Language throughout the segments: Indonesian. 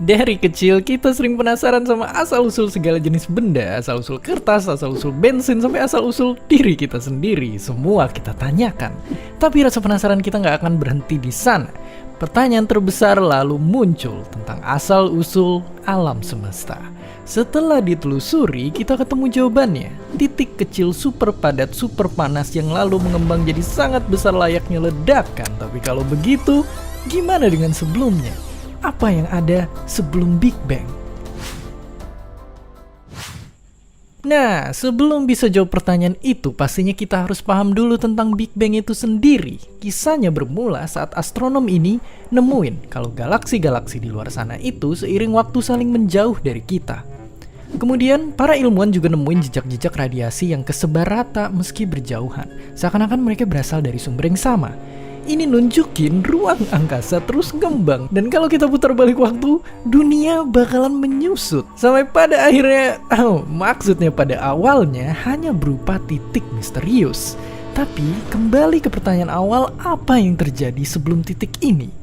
Dari kecil kita sering penasaran sama asal-usul segala jenis benda, asal-usul kertas, asal-usul bensin, sampai asal-usul diri kita sendiri. Semua kita tanyakan. Tapi rasa penasaran kita nggak akan berhenti di sana. Pertanyaan terbesar lalu muncul tentang asal-usul alam semesta. Setelah ditelusuri, kita ketemu jawabannya. Titik kecil super padat, super panas yang lalu mengembang jadi sangat besar layaknya ledakan. Tapi kalau begitu, gimana dengan sebelumnya? Apa yang ada sebelum Big Bang? Nah, sebelum bisa jawab pertanyaan itu, pastinya kita harus paham dulu tentang Big Bang itu sendiri. Kisahnya bermula saat astronom ini nemuin kalau galaksi-galaksi di luar sana itu seiring waktu saling menjauh dari kita. Kemudian, para ilmuwan juga nemuin jejak-jejak radiasi yang kesebar rata meski berjauhan. Seakan-akan mereka berasal dari sumber yang sama. Ini nunjukin ruang angkasa terus ngembang. Dan kalau kita putar balik waktu, dunia bakalan menyusut. Sampai pada akhirnya, maksudnya pada awalnya hanya berupa titik misterius. Tapi kembali ke pertanyaan awal, apa yang terjadi sebelum titik ini?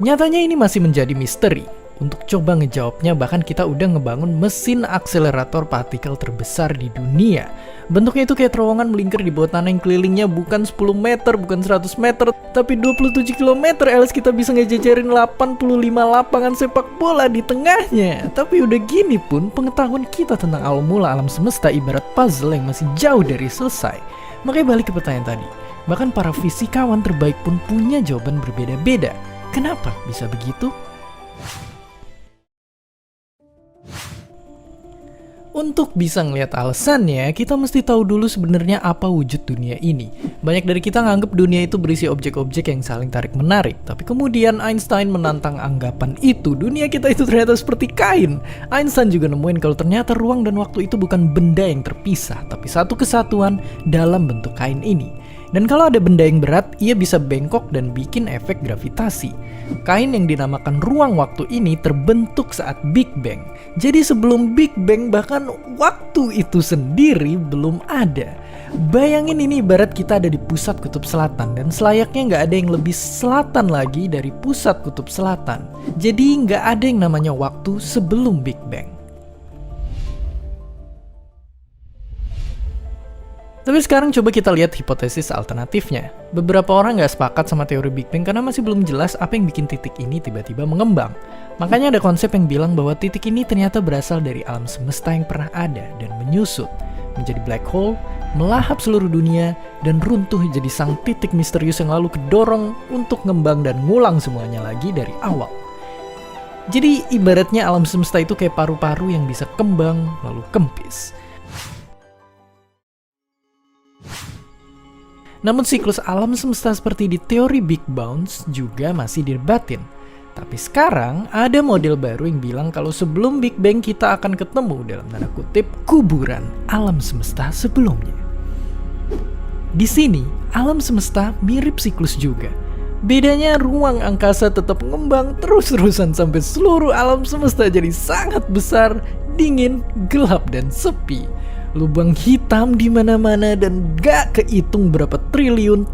Nyatanya ini masih menjadi misteri. Untuk coba ngejawabnya, bahkan kita udah ngebangun mesin akselerator partikel terbesar di dunia. Bentuknya itu kayak terowongan melingkar di bawah tanah yang kelilingnya bukan 10 meter, bukan 100 meter, tapi 27 km, alias kita bisa ngejajarin 85 lapangan sepak bola di tengahnya. Tapi udah gini pun, pengetahuan kita tentang awal mula alam semesta ibarat puzzle yang masih jauh dari selesai. Makanya balik ke pertanyaan tadi, bahkan para fisikawan terbaik pun punya jawaban berbeda-beda. Kenapa bisa begitu? Untuk bisa ngelihat alasannya, kita mesti tahu dulu sebenarnya apa wujud dunia ini. Banyak dari kita nganggep dunia itu berisi objek-objek yang saling tarik-menarik. Tapi kemudian Einstein menantang anggapan itu. Dunia kita itu ternyata seperti kain. Einstein juga nemuin kalau ternyata ruang dan waktu itu bukan benda yang terpisah, tapi satu kesatuan dalam bentuk kain ini. Dan kalau ada benda yang berat, ia bisa bengkok dan bikin efek gravitasi. Kain yang dinamakan ruang waktu ini terbentuk saat Big Bang. Jadi sebelum Big Bang bahkan waktu itu sendiri belum ada. Bayangin ini ibarat kita ada di pusat kutub selatan dan selayaknya nggak ada yang lebih selatan lagi dari pusat kutub selatan. Jadi nggak ada yang namanya waktu sebelum Big Bang. Tapi sekarang coba kita lihat hipotesis alternatifnya. Beberapa orang nggak sepakat sama teori Big Bang karena masih belum jelas apa yang bikin titik ini tiba-tiba mengembang. Makanya ada konsep yang bilang bahwa titik ini ternyata berasal dari alam semesta yang pernah ada dan menyusut menjadi black hole, melahap seluruh dunia, dan runtuh jadi sang titik misterius yang lalu kedorong untuk ngembang dan ngulang semuanya lagi dari awal. Jadi ibaratnya alam semesta itu kayak paru-paru yang bisa kembang lalu kempis. Namun siklus alam semesta seperti di teori Big Bounce juga masih didebatin. Tapi sekarang ada model baru yang bilang kalau sebelum Big Bang kita akan ketemu dalam tanda kutip kuburan alam semesta sebelumnya. Di sini alam semesta mirip siklus juga. Bedanya ruang angkasa tetap ngembang terus-terusan sampai seluruh alam semesta jadi sangat besar, dingin, gelap dan sepi. Lubang hitam di mana-mana dan gak kehitung berapa triliun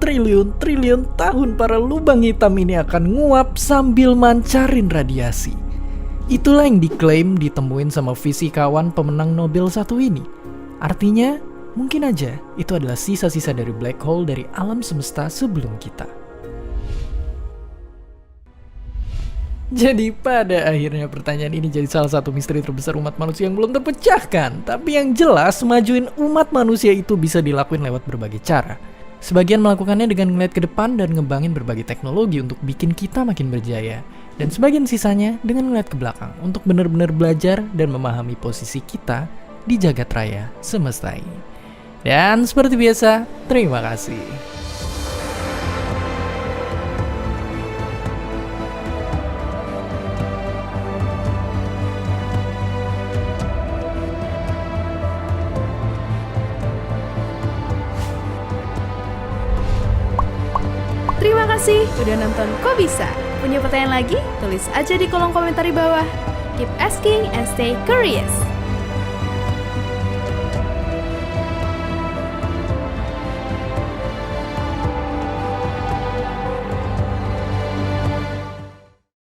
tahun para lubang hitam ini akan nguap sambil mancarin radiasi. Itulah yang diklaim ditemuin sama fisikawan pemenang Nobel satu ini. Artinya, mungkin aja itu adalah sisa-sisa dari black hole dari alam semesta sebelum kita. Jadi pada akhirnya pertanyaan ini jadi salah satu misteri terbesar umat manusia yang belum terpecahkan. Tapi yang jelas majuin umat manusia itu bisa dilakuin lewat berbagai cara. Sebagian melakukannya dengan ngeliat ke depan dan ngembangin berbagai teknologi untuk bikin kita makin berjaya. Dan sebagian sisanya dengan ngeliat ke belakang untuk benar-benar belajar dan memahami posisi kita di jagat raya semesta ini. Dan seperti biasa, terima kasih. Terima kasih udah nonton Kok Bisa? Punya pertanyaan lagi? Tulis aja di kolom komentar di bawah. Keep asking and stay curious.